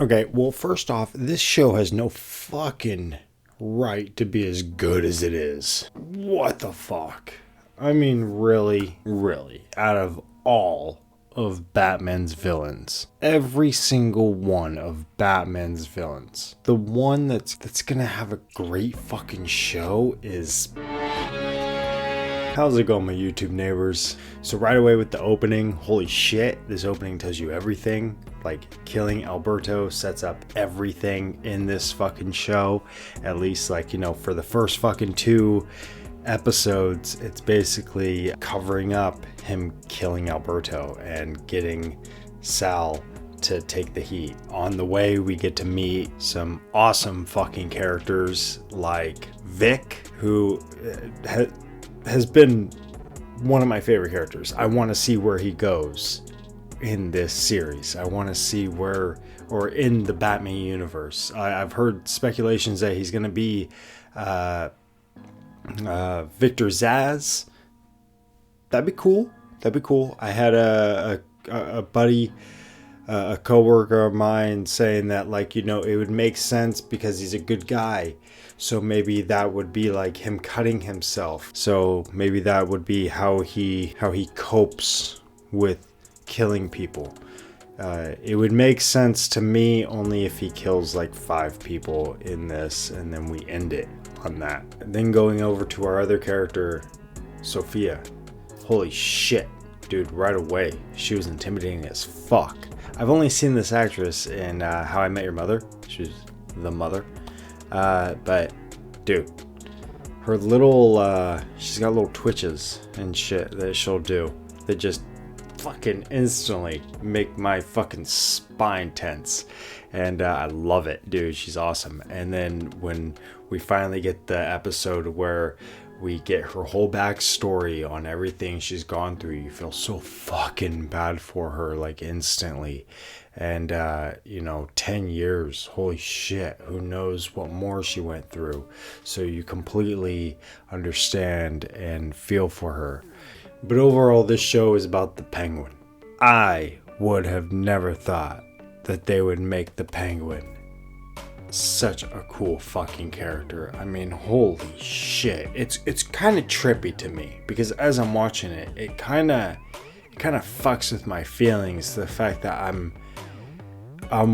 Okay, well, first off, this show has no fucking right to be as good as it is. What the fuck? I mean, really, out of all of Batman's villains, every single one of Batman's villains, the one that's gonna have a great fucking show is... How's it going, my YouTube neighbors? So right away with the opening, holy shit, this opening tells you everything. Like, killing Alberto sets up everything in this fucking show. At least, like, you know, for the first fucking 2 episodes, it's basically covering up him killing Alberto and getting Sal to take the heat. On the way, we get to meet some awesome fucking characters like Vic, who has been one of my favorite characters. I want to see where he goes in this series. I want to see where, or in the Batman universe. I've heard speculations that he's going to be Victor Zsasz. That'd be cool. I had a buddy, a coworker of mine saying that, like, you know, it would make sense because he's a good guy. So maybe that would be like him cutting himself. So maybe that would be how he copes with killing people. It would make sense to me only if he kills like 5 people in this and then we end it on that. And then going over to our other character, Sophia. Holy shit, dude, right away. She was intimidating as fuck. I've only seen this actress in How I Met Your Mother. She's the mother. But dude, her little, she's got little twitches and shit that she'll do that just fucking instantly make my fucking spine tense. And I love it, dude. She's awesome. And then when we finally get the episode where we get her whole backstory on everything she's gone through, you feel so fucking bad for her, like, instantly. And, you know, 10 years, holy shit, who knows what more she went through. So you completely understand and feel for her. But overall, this show is about the Penguin. I would have never thought that they would make the Penguin such a cool fucking character. I mean, holy shit. It's kind of trippy to me because as I'm watching it, it kind of fucks with my feelings. The fact that I'm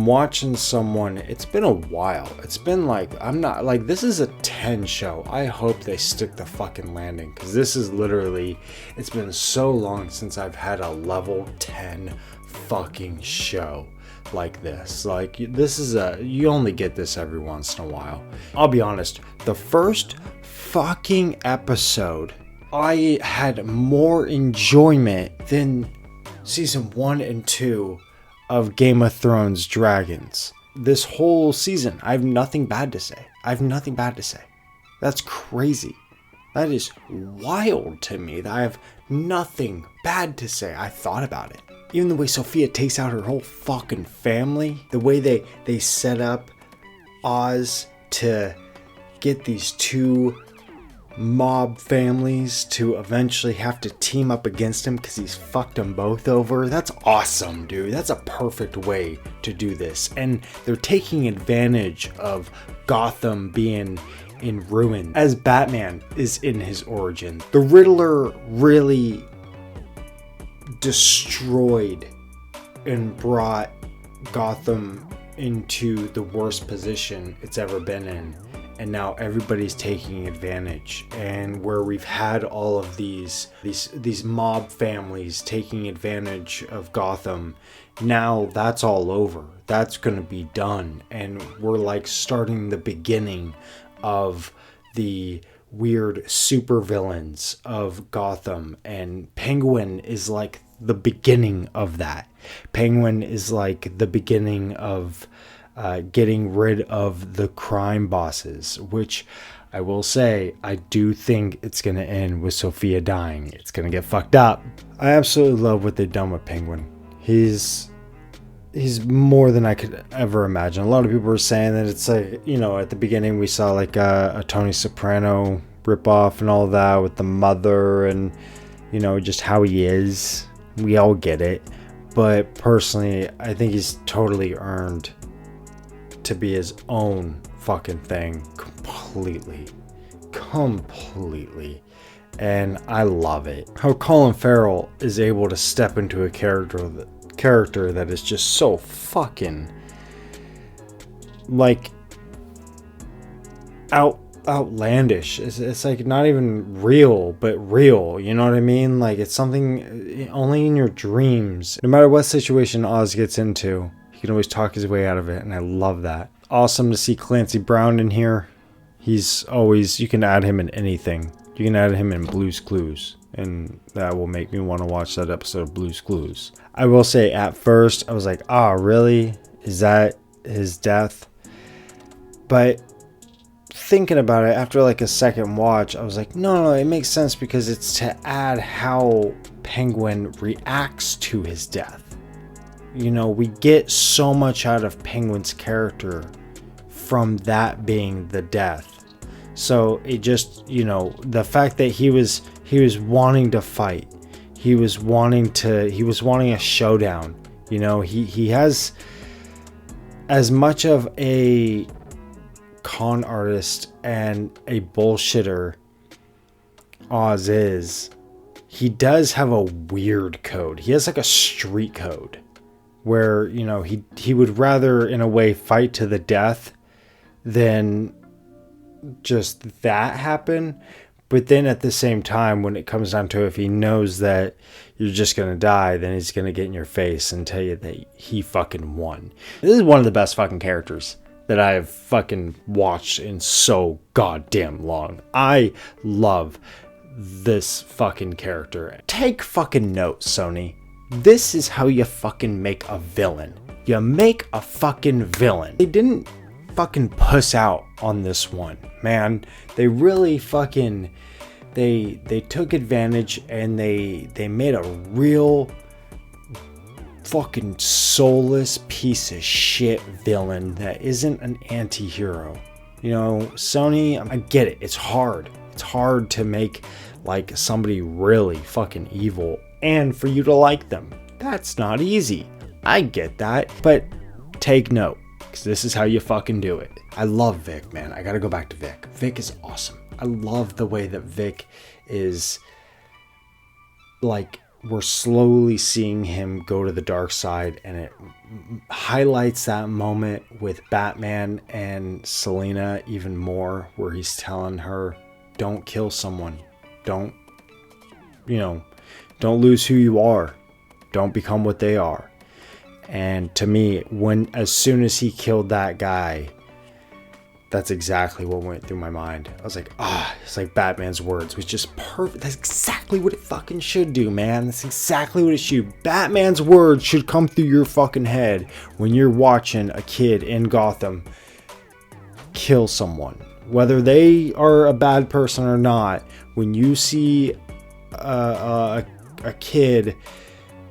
watching someone, it's been a while. It's been like, I'm not, like, this is a 10 show. I hope they stick the fucking landing because this is literally, it's been so long since I've had a level 10 fucking show like this. Like, this is you only get this every once in a while. I'll be honest, the first fucking episode, I had more enjoyment than season 1 and 2 of Game of Thrones Dragons. This whole season, I have nothing bad to say. That's crazy. That is wild to me that I have nothing bad to say. I thought about it. Even the way Sophia takes out her whole fucking family, the way they set up Oz to get these 2 mob families to eventually have to team up against him because he's fucked them both over. That's awesome, dude. That's a perfect way to do this. And they're taking advantage of Gotham being in ruin as Batman is in his origin. The Riddler really destroyed and brought Gotham into the worst position it's ever been in. And now everybody's taking advantage. And where we've had all of these mob families taking advantage of Gotham, now that's all over. That's going to be done. And we're like starting the beginning of the weird supervillains of Gotham. And Penguin is like the beginning of that. Penguin is like the beginning of getting rid of the crime bosses, which I will say, I do think it's going to end with Sophia dying. It's going to get fucked up. I absolutely love what they've done with Penguin. He's more than I could ever imagine. A lot of people are saying that it's like, you know, at the beginning we saw like a Tony Soprano ripoff and all that with the mother and, you know, just how he is. We all get it. But personally, I think he's totally earned to be his own fucking thing completely. And I love it. How Colin Farrell is able to step into a character that is just so fucking like outlandish. It's like not even real, but real. You know what I mean? Like it's something only in your dreams. No matter what situation Oz gets into, he can always talk his way out of it, and I love that. Awesome to see Clancy Brown in here. He's always, you can add him in anything. You can add him in Blue's Clues, and that will make me want to watch that episode of Blue's Clues. I will say at first I was like, really? Is that his death? But thinking about it after like a second watch, I was like, no, it makes sense because it's to add how Penguin reacts to his death. You know, we get so much out of Penguin's character from that being the death. So it just, you know, the fact that he was wanting to fight, he was wanting a showdown. You know, he has as much of a con artist and a bullshitter Oz is. He does have a weird code. He has like a street code where, you know, he would rather in a way fight to the death than just that happen. But then at the same time, when it comes down to it, if he knows that you're just gonna die, then he's gonna get in your face and tell you that he fucking won. This is one of the best fucking characters that I've fucking watched in so goddamn long. I love this fucking character. Take fucking note, Sony. This is how you fucking make a villain. You make a fucking villain. They didn't fucking puss out on this one, man. They really fucking they took advantage, and they made a real fucking soulless piece of shit villain that isn't an anti-hero. You know, Sony, I get it. It's hard to make like somebody really fucking evil and for you to like them. That's not easy. I get that, but take note, because this is how you fucking do it. I love Vic, man. I gotta go back to Vic. Vic is awesome. I love the way that Vic is, like, we're slowly seeing him go to the dark side, and it highlights that moment with Batman and Selina even more, where he's telling her, don't kill someone. Don't lose who you are. Don't become what they are. And to me, as soon as he killed that guy, that's exactly what went through my mind. I was like, it's like Batman's words was just perfect. That's exactly what it fucking should do, man. That's exactly what it should. Batman's words should come through your fucking head when you're watching a kid in Gotham kill someone. Whether they are a bad person or not, when you see a kid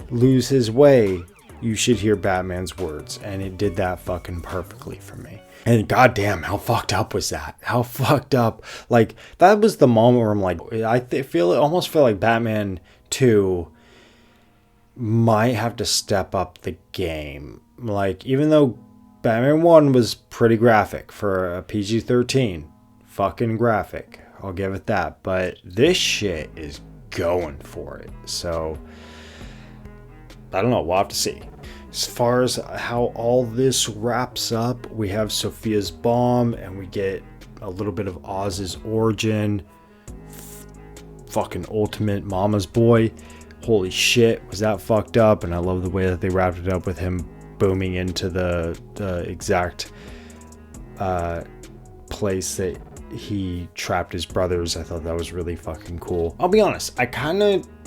lose his way, you should hear Batman's words. And it did that fucking perfectly for me. And goddamn, how fucked up was that? How fucked up. Like, that was the moment where I'm like, almost feel like Batman 2 might have to step up the game. Like, even though Batman 1 was pretty graphic for a PG-13, fucking graphic, I'll give it that. But this shit is going for it. So, I don't know, we'll have to see. As far as how all this wraps up, we have Sophia's bomb, and we get a little bit of Oz's origin. Fucking ultimate mama's boy. Holy shit, was that fucked up? And I love the way that they wrapped it up with him booming into the exact place that he trapped his brothers. I thought that was really fucking cool. I'll be honest,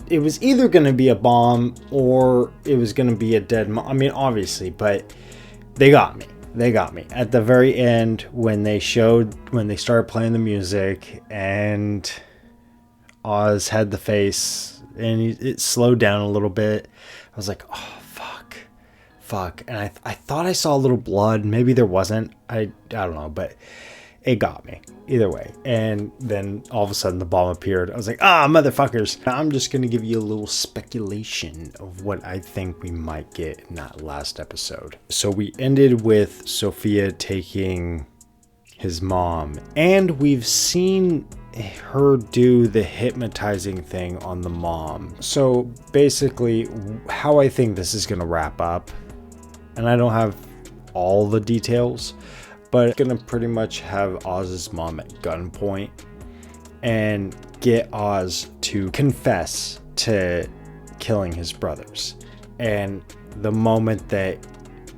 it was either going to be a bomb or it was going to be a dead mom. I mean, obviously, but they got me. At the very end, when they started playing the music and Oz had the face and it slowed down a little bit, I was like, oh, fuck. And I thought I saw a little blood. Maybe there wasn't. I don't know, but it got me either way. And then all of a sudden the bomb appeared. I was like, motherfuckers. I'm just going to give you a little speculation of what I think we might get in that last episode. So we ended with Sophia taking his mom, and we've seen her do the hypnotizing thing on the mom. So basically how I think this is going to wrap up, and I don't have all the details, but it's going to pretty much have Oz's mom at gunpoint and get Oz to confess to killing his brothers. And the moment that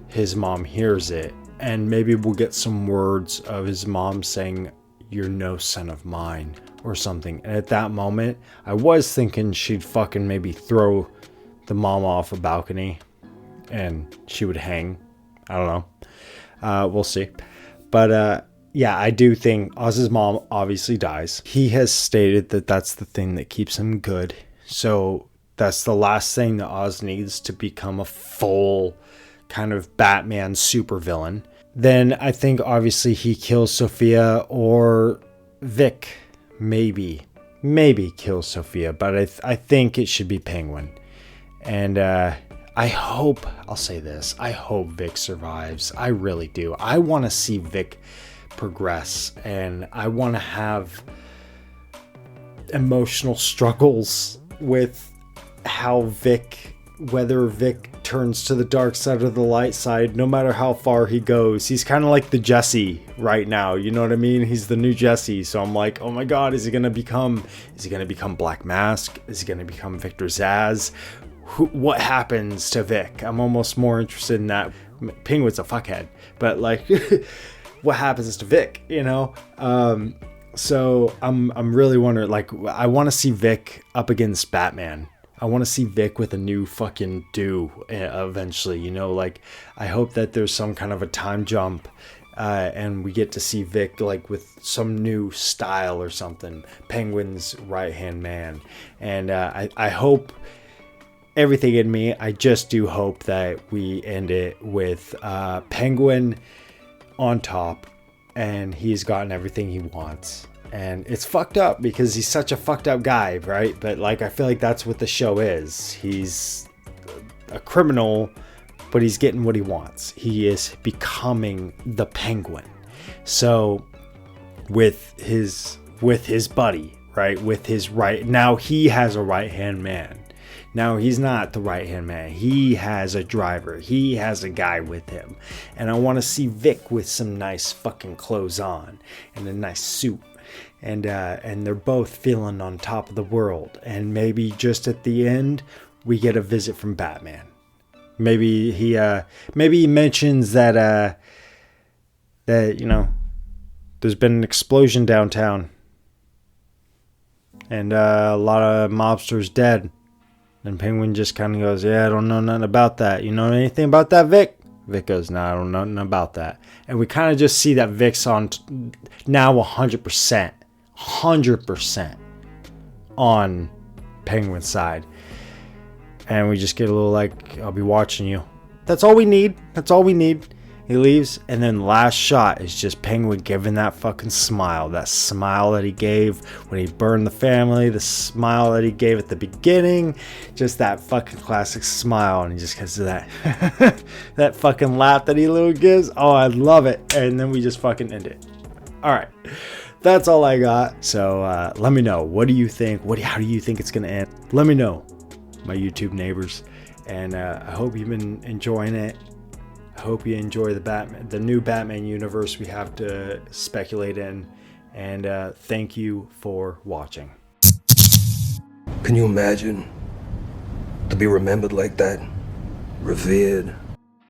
his mom hears it, and maybe we'll get some words of his mom saying, "You're no son of mine," or something. And at that moment, I was thinking she'd fucking maybe throw the mom off a balcony and she would hang. I don't know. We'll see. But yeah, I do think Oz's mom obviously dies. He has stated that that's the thing that keeps him good. So that's the last thing that Oz needs to become a full kind of Batman supervillain. Then I think obviously he kills Sophia, or Vic maybe kills Sophia, but I think it should be Penguin. And I hope, I'll say this, I hope Vic survives. I really do. I want to see Vic progress, and I want to have emotional struggles with how Vic, whether Vic turns to the dark side or the light side, no matter how far he goes. He's kind of like the Jesse right now, you know what I mean? He's the new Jesse. So I'm like, oh my god, is he gonna become Black Mask? Is he gonna become Victor Zsasz? What happens to Vic? I'm almost more interested in that. Penguin's a fuckhead, but like what happens to Vic, you know? So I'm really wondering, like, I want to see Vic up against Batman. I want to see Vic with a new fucking do eventually, you know, like I hope that there's some kind of a time jump and we get to see Vic like with some new style or something, Penguin's right-hand man. And I hope everything in me, I just do hope that we end it with Penguin on top and he's gotten everything he wants. And it's fucked up because he's such a fucked up guy, right? But like, I feel like that's what the show is. He's a criminal, but he's getting what he wants. He is becoming the Penguin. So with his buddy, right? With his now he has a right-hand man. Now he's not the right-hand man. He has a driver. He has a guy with him. And I want to see Vic with some nice fucking clothes on and a nice suit. And they're both feeling on top of the world. And maybe just at the end, we get a visit from Batman. Maybe he mentions that you know, there's been an explosion downtown, and a lot of mobsters dead. And Penguin just kind of goes, "Yeah, I don't know nothing about that. You know anything about that, Vic?" Vic goes, "No, I don't know nothing about that." And we kind of just see that Vic's on now 100%. 100% on Penguin's side, and we just get a little like, "I'll be watching you." That's all we need. He leaves, and then the last shot is just Penguin giving that fucking smile, that smile that he gave when he burned the family, the smile that he gave at the beginning, just that fucking classic smile. And he just gets to that that fucking laugh that he little gives. Oh, I love it. And then we just fucking end it. All right, that's all I got. So let me know, what do you think? How do you think it's gonna end? Let me know, my YouTube neighbors. And I hope you've been enjoying it. I hope you enjoy the new Batman universe we have to speculate in. And thank you for watching. Can you imagine to be remembered like that? Revered,